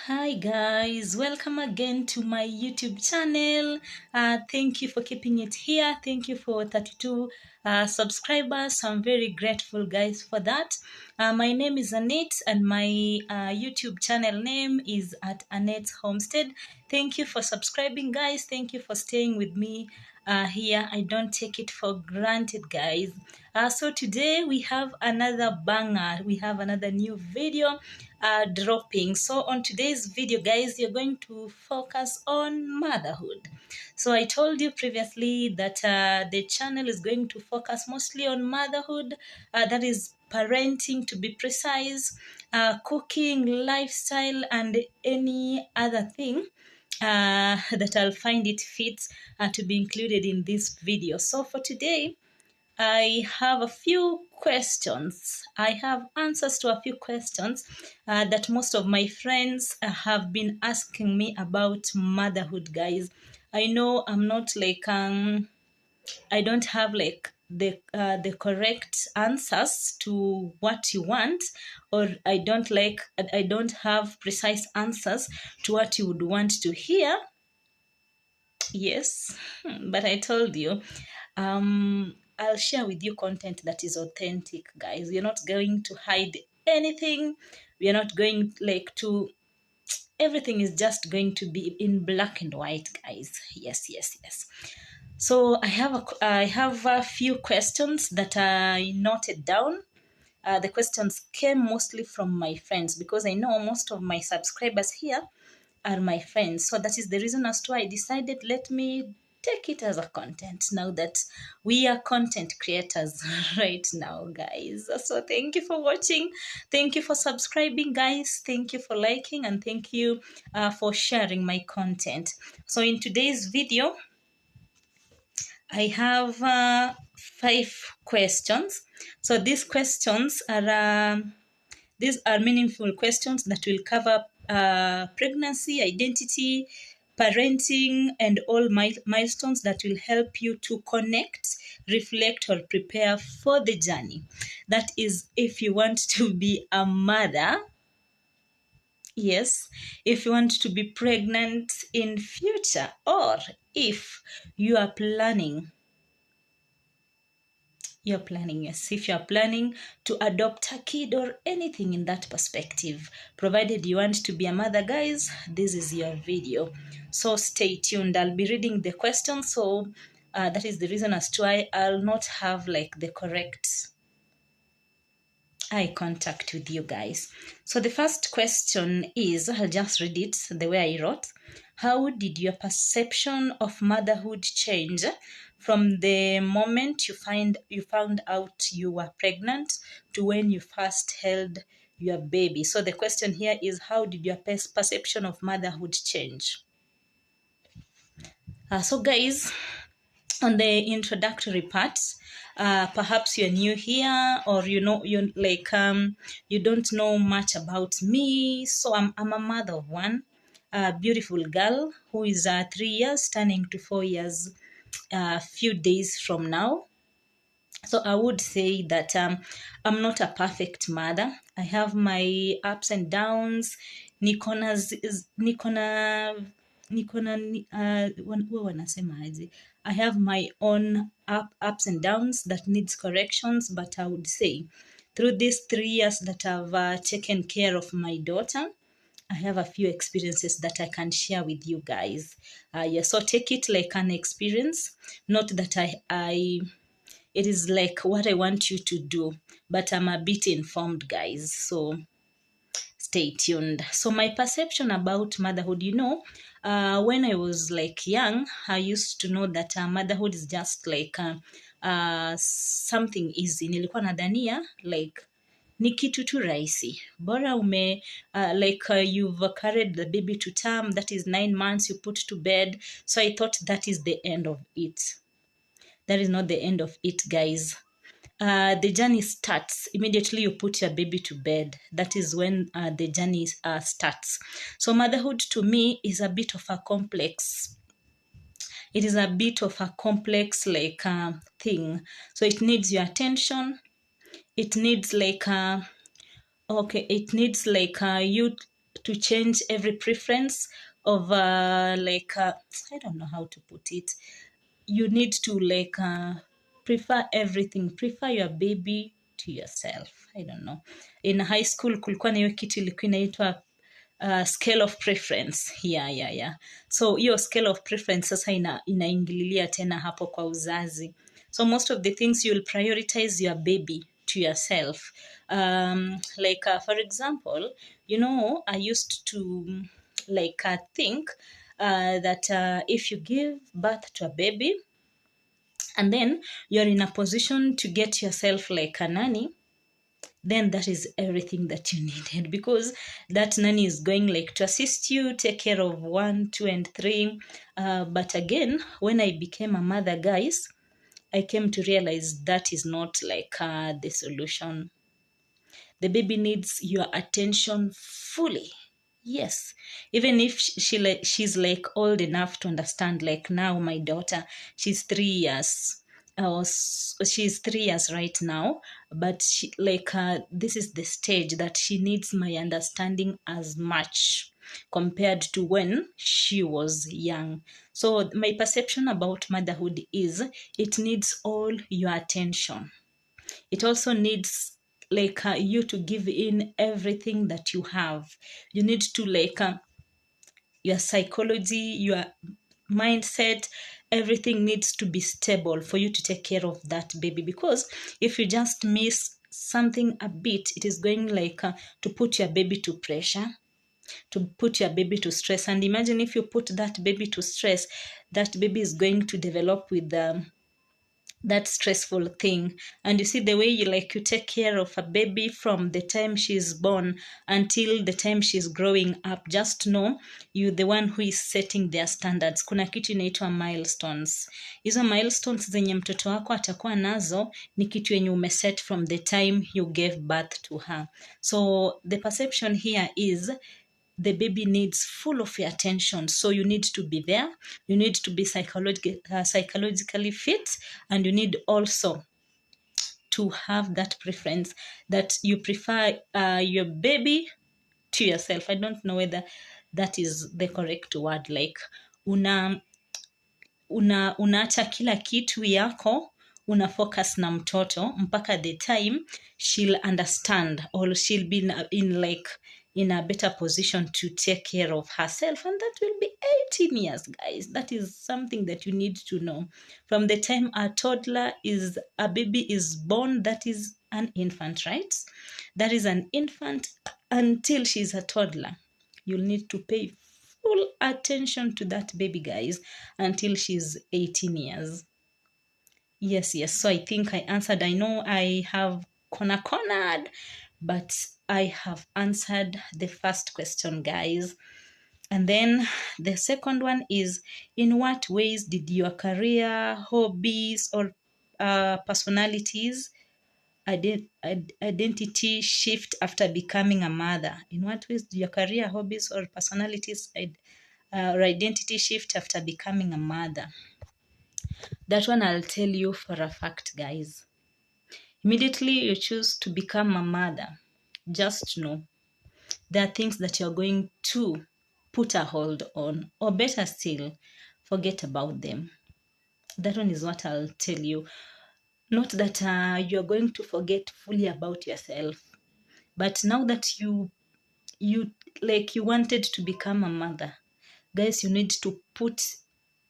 Hi guys, welcome again to my YouTube channel. Thank you for keeping it here. Thank you for 32 subscribers. I'm very grateful guys for that. My name is Annette and my YouTube channel name is at Annette's Homestead. Thank you for subscribing guys. Thank you for staying with me here. I don't take it for granted guys. So today we have another banger. We have another new video dropping. So on today's video guys, you're going to focus on motherhood. So I told you previously that the channel is going to focus mostly on motherhood, that is parenting to be precise, cooking, lifestyle, and any other thing that I'll find it fit to be included in this video. So for today, I have a few questions. I have answers to a few questions that most of my friends have been asking me about motherhood, guys. I know I'm not like I don't have like the correct answers to what you want, or I don't have precise answers to what you would want to hear. Yes, but I told you, I'll share with you content that is authentic, guys. We're not going to hide anything. We are not going like to. Everything is just going to be in black and white, guys. Yes, yes, yes. So I have a few questions that I noted down. The questions came mostly from my friends because I know most of my subscribers here are my friends. So that is the reason as to why I decided let me take it as a content now that we are content creators right now, guys. So thank you for watching. Thank you for subscribing, guys. Thank you for liking, and thank you for sharing my content. So in today's video, I have 5 questions. So these are meaningful questions that will cover pregnancy, identity, parenting, and all milestones that will help you to connect, reflect, or prepare for the journey. That is, if you want to be a mother. Yes, if you want to be pregnant in future, or if you are planning yes, if you're planning to adopt a kid or anything in that perspective, provided you want to be a mother, guys, this is your video. So stay tuned. I'll be reading the questions. So that is the reason as to why I'll not have like the correct eye contact with you guys. So the first question is, I'll just read it the way I wrote. How did your perception of motherhood change from the moment you found out you were pregnant to when you first held your baby? So the question here is, how did your perception of motherhood change? So guys, on the introductory part, perhaps you're new here, or you don't know much about me. So I'm a mother of one, a beautiful girl who is 3 years turning to 4 years a few days from now. So I would say that I'm not a perfect mother. I have my ups and downs. Wanasemaje? I have my own ups and downs that needs corrections, but I would say through these 3 years that I've taken care of my daughter, I have a few experiences that I can share with you guys. Yeah, so take it like an experience, not that it is like what I want you to do, but I'm a bit informed, guys. So stay tuned. So my perception about motherhood, when I was like young, I used to know that motherhood is just like something easy. Nilikuwa nadhania like ni kitu tu rahisi, bora you've carried the baby to term, that is 9 months, you put to bed. So I thought that is the end of it. That is not the end of it, guys. The journey starts immediately you put your baby to bed. That is when the journey starts. So motherhood to me is a bit of a complex. It is a bit of a complex thing. So it needs your attention. It needs you to change every preference of I don't know how to put it. You need to prefer everything, prefer your baby to yourself. I don't know, in high school kulikuwa na hiyo kitu ilikuwa inaitwa scale of preference. Yeah. So hiyo scale of preference sasa inaingililia tena hapo kwa uzazi. So most of the things you'll prioritize your baby to yourself. For example, I used to think that if you give birth to a baby and then you're in a position to get yourself like a nanny, then that is everything that you needed, because that nanny is going to assist you, take care of 1, 2, and 3. But again, when I became a mother, guys, I came to realize that is not the solution. The baby needs your attention fully. Yes, even if she's old enough to understand. Like now my daughter, she's 3 years. She's 3 years right now, but this is the stage that she needs my understanding as much compared to when she was young. So my perception about motherhood is it needs all your attention. It also needs you to give in everything that you have. You need to your psychology, your mindset, everything needs to be stable for you to take care of that baby, because if you just miss something a bit, it is going to put your baby to pressure, to put your baby to stress. And imagine if you put that baby to stress, that baby is going to develop with that stressful thing. And you see the way you take care of a baby from the time she's born until the time she's growing up, just know you the one who is setting their standards. Kuna kitu inaitwa milestones. Hizo milestones zenye mtoto wako atakuwa nazo ni kitu yenye umeset from the time you gave birth to her. So the perception here is the baby needs full of your attention. So you need to be there. You need to be psychologically fit, and you need also to have that preference that you prefer your baby to yourself. I don't know whether that is the correct word. Unaacha kila kitu yako, una focus na mtoto mpaka the time she'll understand, or she'll be in a better position to take care of herself. And that will be 18 years, guys. That is something that you need to know. From the time a baby is born, that is an infant, right? That is an infant until she's a toddler. You'll need to pay full attention to that baby, guys, until she's 18 years. Yes. So I think I answered. I know I have cornered, but I have answered the first question, guys. And then the second one is, in what ways did your career, hobbies, or personalities identity shift after becoming a mother? In what ways do your career, hobbies, or personalities or identity shift after becoming a mother? That one I'll tell you for a fact, guys. Immediately you choose to become a mother, just know there are things that you're going to put a hold on, or better still, forget about them. That one is what I'll tell you. Not that you're going to forget fully about yourself, but now that you wanted to become a mother, guys, you need to put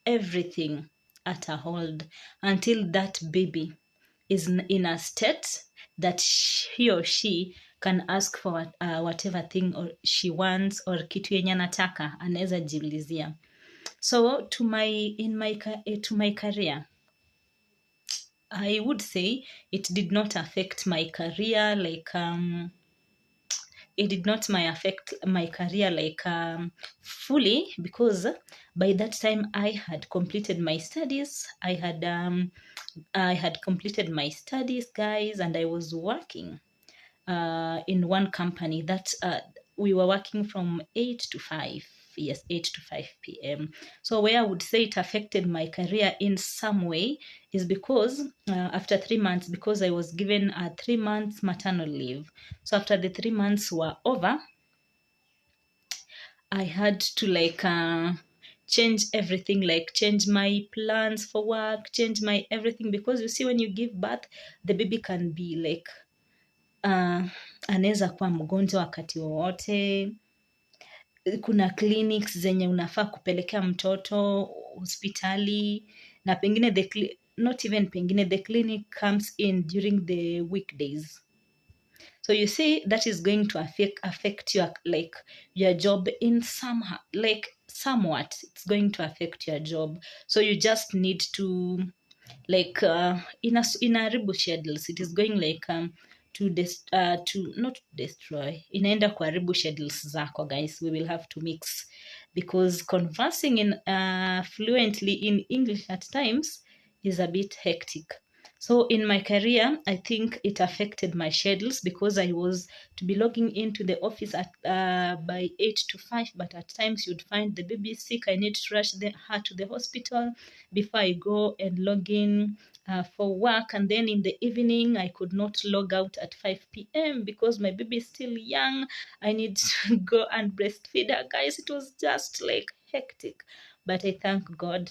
everything at a hold until that baby is in a state that he or she can ask for whatever thing or she wants, or kitu yenye anataka anaweza jiulizia. So to my career, I would say it did not affect my career it did not affect my career fully, because by that time I had completed my studies. I had completed my studies, guys, and I was working in one company that we were working from 8 to 5. Yes, 8 to 5 p.m. So where I would say it affected my career in some way is because after 3 months, because I was given a 3 months maternal leave. So after the 3 months were over, I had to like change everything, like change my plans for work, change my everything, because you see when you give birth the baby can be like anaweza kuwa mgonjwa wakati wowote. Kuna clinics zenye unafaa kupelekea mtoto hospitali, na pengine not even pengine, the clinic comes in during the weekdays. So you see that is going to affect your like your job in somehow, like somewhat it's going to affect your job. So you just need to like inaharibu schedules. It is going like to not destroy, inaenda kuharibu schedules zako guys. We will have to mix, because conversing in fluently in English at times is a bit hectic. So in my career, I think it affected my schedules, because I was to be logging into the office at by 8 to 5, but at times you'd find the baby sick. I need to rush her to the hospital before I go and log in for work. And then in the evening, I could not log out at 5 p.m. because my baby is still young. I need to go and breastfeed her. Guys, it was just like hectic. But I thank God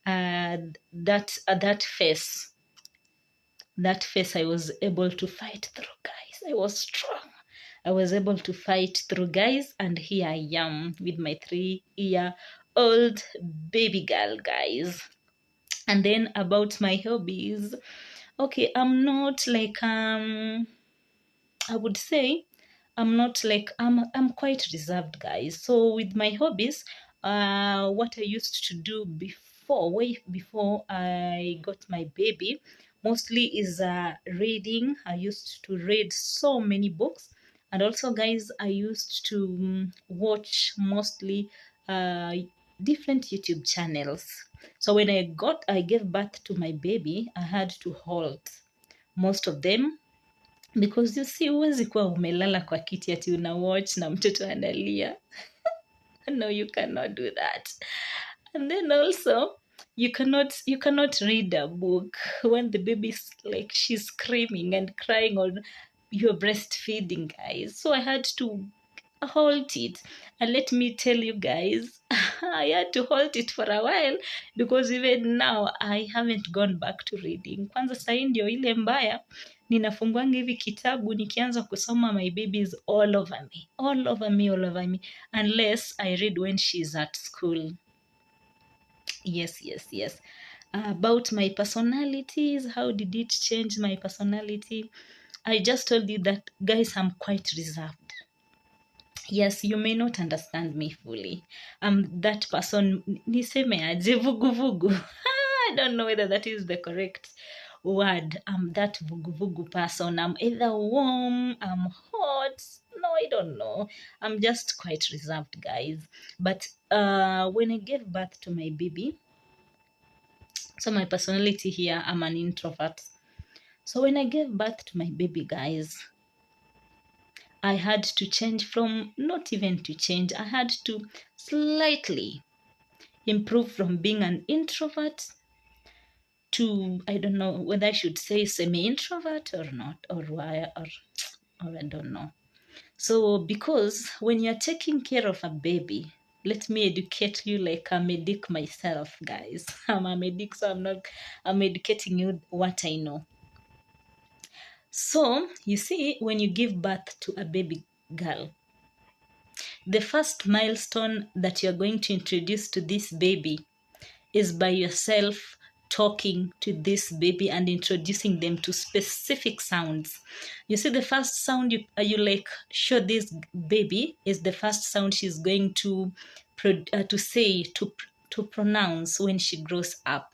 that phase I was able to fight through, guys. I was strong. I was able to fight through, guys, and here I am with my 3-year-old baby girl, guys. And then about my hobbies, okay, I'm not like I would say I'm not like I'm quite reserved, guys. So with my hobbies, what I used to do before, way before I got my baby, mostly is reading. I used to read so many books, and also, guys, I used to watch mostly different YouTube channels. So when I gave birth to my baby, I had to halt most of them, because you see huwezi kuwa umelala kwa kiti ati una watch na mtoto analia. No, you cannot do that. And then also you cannot read a book when the baby's like she's screaming and crying, or you're breastfeeding, guys. So I had to halt it. And let me tell you guys, I had to halt it for a while, because even now I haven't gone back to reading. Kwanza sahii ndio ile mbaya, ninafungwanga hivi kitabu nikianza kusoma, my baby is all over me, all over me, all over me, unless I read when she's at school. Yes, yes, yes. About my personalities, how did it change my personality? I just told you that, guys, I'm quite reserved. Yes, you may not understand me fully. I'm that person, niseme aje, vugu. I don't know whether that is the correct word. I'm that vugu person. I'm either warm, I'm hot. No, I don't know. I'm just quite reserved, guys. But when I gave birth to my baby, so my personality here, I'm an introvert. So when I gave birth to my baby, guys, I had to change from, not even to change, I had to slightly improve from being an introvert to, I don't know whether I should say semi-introvert or not, or why, or I don't know. So because when you're taking care of a baby, let me educate you like a medic myself, guys. I'm a medic, so I'm educating you what I know. So you see, when you give birth to a baby girl, the first milestone that you're going to introduce to this baby is by yourself talking to this baby and introducing them to specific sounds. You see, the first sound you like show this baby is the first sound she's going to say, to pronounce when she grows up.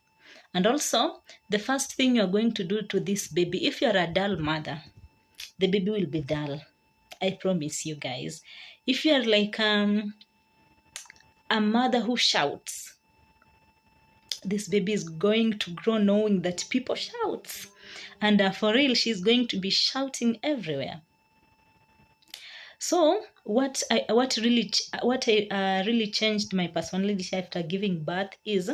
And also, the first thing you're going to do to this baby, if you're a dull mother, the baby will be dull. I promise you, guys. If you're like a mother who shouts, this baby is going to grow knowing that people shout, and for real, she's going to be shouting everywhere. So what really changed my personality after giving birth is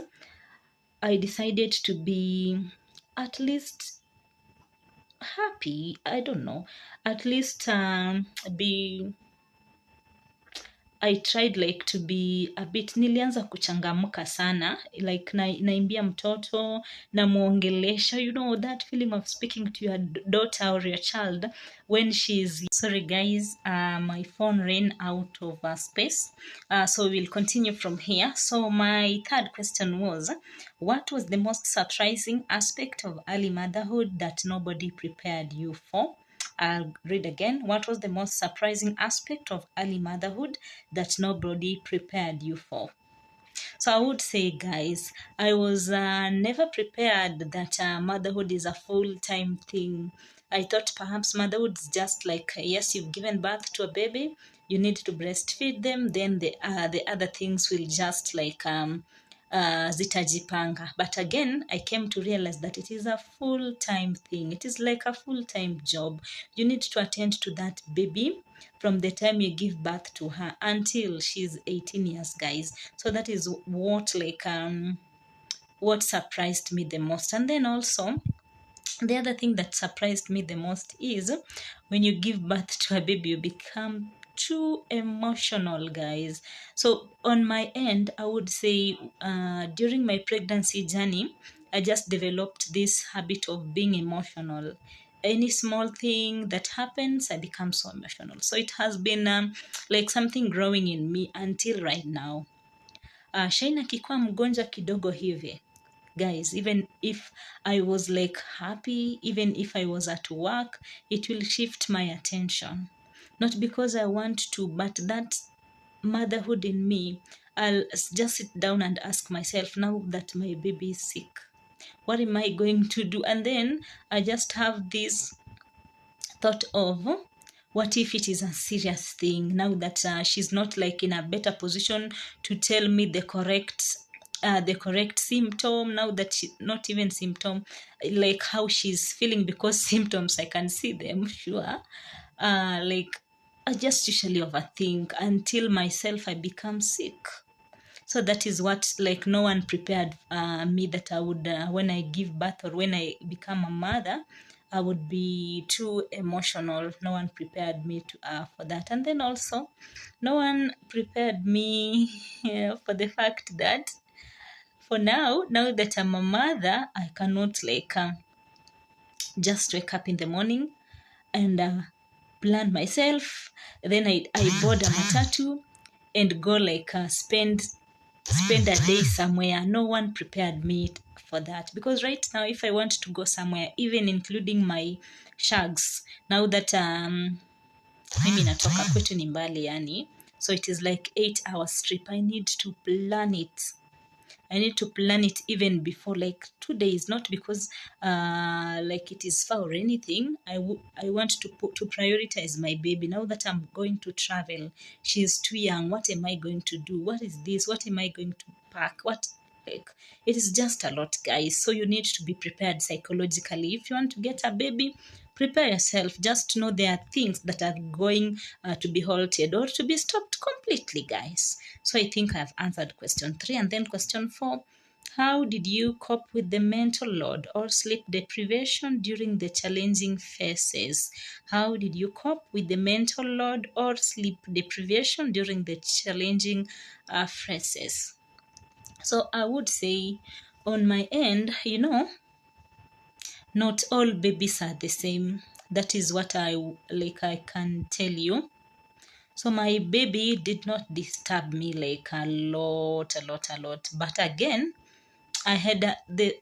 I decided to be at least happy. I don't know, at least be I tried like to be a bit, nilianza kuchangamka sana, like naimbia mtoto, namuongelesha, you know, that feeling of speaking to your daughter or your child when she's, sorry guys, my phone ran out of space, so we'll continue from here. So my third question was, what was the most surprising aspect of early motherhood that nobody prepared you for? I'll read again. What was the most surprising aspect of early motherhood that nobody prepared you for? So I would say, guys, I was never prepared that motherhood is a full-time thing. I thought perhaps motherhood is just like, yes, you've given birth to a baby, you need to breastfeed them, then the other things will just like zitajipanga. But again, I came to realize that it is a full-time thing. It is like a full-time job. You need to attend to that baby from the time you give birth to her until she's 18 years, guys. So that is what surprised me the most. And then also, the other thing that surprised me the most is when you give birth to a baby, you become too emotional, guys. So on my end, I would say during my pregnancy journey, I just developed this habit of being emotional. Any small thing that happens, I become so emotional. So it has been like something growing in me until right now. Shaina akikuwa mgonjwa kidogo hivi, guys, even if I was like happy, even if I was at work, it will shift my attention, not because I want to, but that motherhood in me, I'll just sit down and ask myself, now that my baby is sick, what am I going to do? And then I just have this thought of, what if it is a serious thing now that she's not like in a better position to tell me the correct symptom, now that she not even symptom, like how she's feeling, because symptoms I can see them, sure. Like I just usually overthink until myself I become sick. So that is what, like, no one prepared me that I would when I give birth or when I become a mother, I would be too emotional. No one prepared me to for that. And then also, no one prepared me for the fact that for now that I'm a mother, I cannot like just wake up in the morning and plan myself. Then I board a matatu and go like spend a day somewhere. No one prepared me for that, because right now if I want to go somewhere, even including my shags, now that mimi natoka kwetu ni mbali yani, so it is like 8 hours trip, I need to plan it. I need to plan it even before like 2 days, not because like it is far or anything. I want to prioritize my baby. Now that I'm going to travel, she's too young. What am I going to do? What is this? What am I going to pack? What, like, it is just a lot, guys. So you need to be prepared psychologically. If you want to get a baby, prepare yourself. Just know there are things that are going to be halted or to be stopped completely, guys. So I think I've answered question 3. And then question 4, how did you cope with the mental load or sleep deprivation during the challenging phases? How did you cope with the mental load or sleep deprivation during the challenging phases? So I would say on my end, you know, not all babies are the same. That is what I can tell you. So my baby did not disturb me like a lot. But again, I had the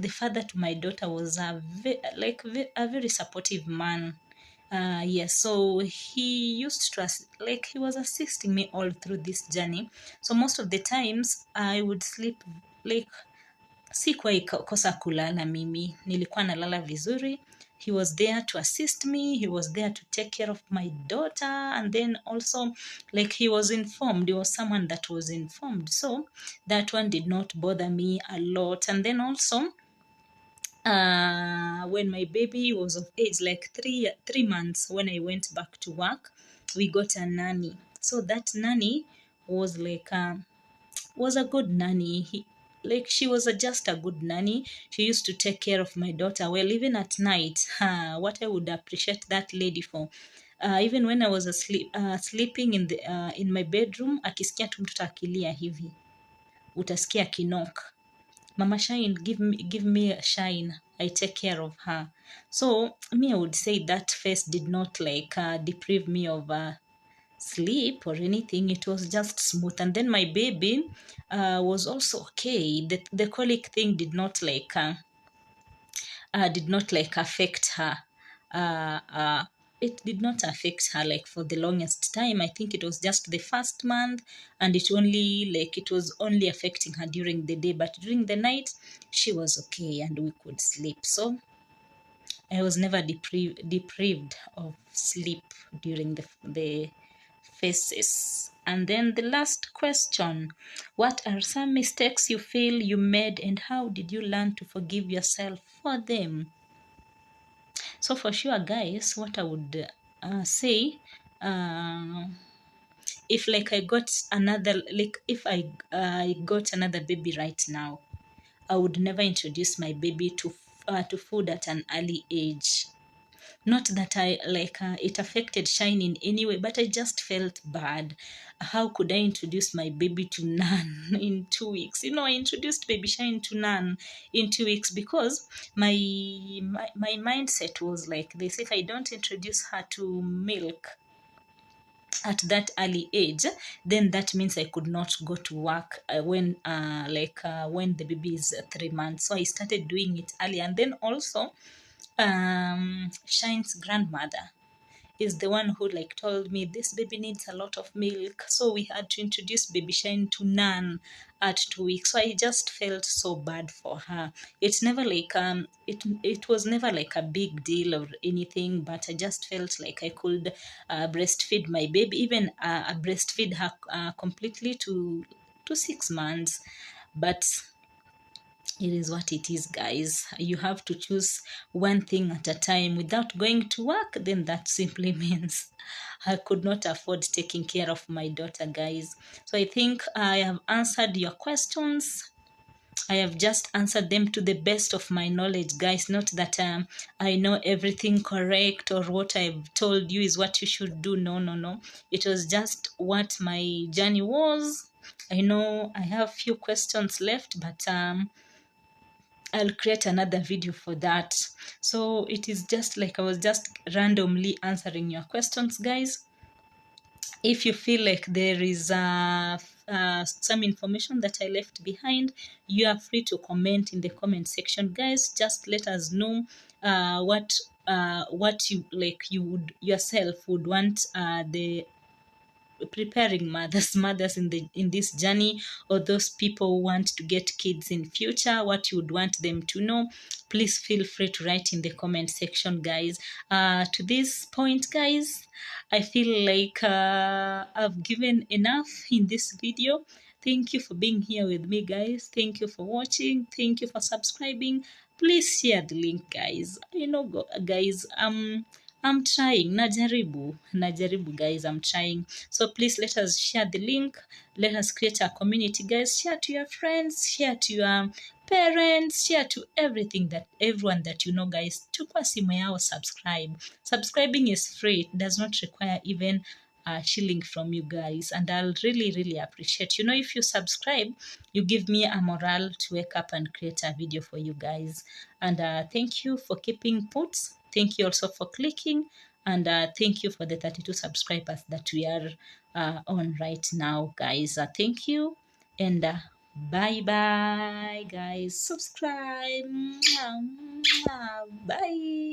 father to my daughter was a very supportive man. Yes, so he used to like he was assisting me all through this journey. So most of the times I would sleep like sikuwahi kosa kulala mimi, nilikuwa nalala vizuri. He was there to assist me, he was there to take care of my daughter, and then also like he was informed, he was someone that was informed, so that one did not bother me a lot. And then also when my baby was of age, like three months, when I went back to work, we got a nanny. So that nanny was like was a good nanny. Like she was just a good nanny. She used to take care of my daughter well, even at night. What I would appreciate that lady for, even when I was asleep, sleeping in my bedroom, akisikia tu mtoto akilia hivi, utasikia kinok, Mama Shine, give me a Shine, I take care of her. So me, I would say that face did not like deprive me of sleep or anything. It was just smooth. And then my baby was also okay. The colic thing did not like affect her. It did not affect her like for the longest time. I think it was just the first month, and it was only affecting her during the day, but during the night she was okay and we could sleep. So I was never deprived of sleep during the phases. And then the last question: what are some mistakes you feel you made, and how did you learn to forgive yourself for them? So for sure, guys, what I would say, uh, if like I got another, like if I got another baby right now, I would never introduce my baby to food at an early age. Not that I like it affected Shine in any way, but I just felt bad. How could I introduce my baby to naan in 2 weeks? I introduced baby Shine to naan in 2 weeks because my mindset was like this: if I don't introduce her to milk at that early age, then that means I could not go to work when the baby is 3 months. So I started doing it early. And then also Shine's grandmother is the one who like told me this baby needs a lot of milk, so we had to introduce baby Shine to naan at 2 weeks. So I just felt so bad for her. It's never like it was never like a big deal or anything, but I just felt like I could breastfeed my baby, even breastfeed her completely to 6 months. But it is what it is, guys. You have to choose one thing at a time. Without going to work, then that simply means I could not afford taking care of my daughter, guys. So I think I have answered your questions. I have just answered them to the best of my knowledge, guys. Not that I know everything correct or what I've told you is what you should do. No, no, no. It was just what my journey was. I know I have few questions left, but I'll create another video for that. So it is just like I was just randomly answering your questions, guys. If you feel like there is some information that I left behind, you are free to comment in the comment section, guys. Just let us know what you like, you would yourself would want the preparing mothers in this journey, or those people who want to get kids in future, what you would want them to know. Please feel free to write in the comment section, guys. To this point, guys, I feel like I've given enough in this video. Thank you for being here with me, guys. Thank you for watching. Thank you for subscribing. Please share the link, guys. Guys, I'm trying. Najaribu, guys. I'm trying. So please let us share the link. Let us create a community, guys. Share to your friends. Share to your parents. Share to everyone that you know, guys. Chukua simu yao, subscribe. Subscribing is free. It does not require even a shilling from you guys, and I'll really really appreciate, if you subscribe, you give me a morale to wake up and create a video for you guys. And thank you for keeping put. Thank you also for clicking, and thank you for the 32 subscribers that we are on right now, guys. Thank you, and bye bye, guys. Subscribe. Bye.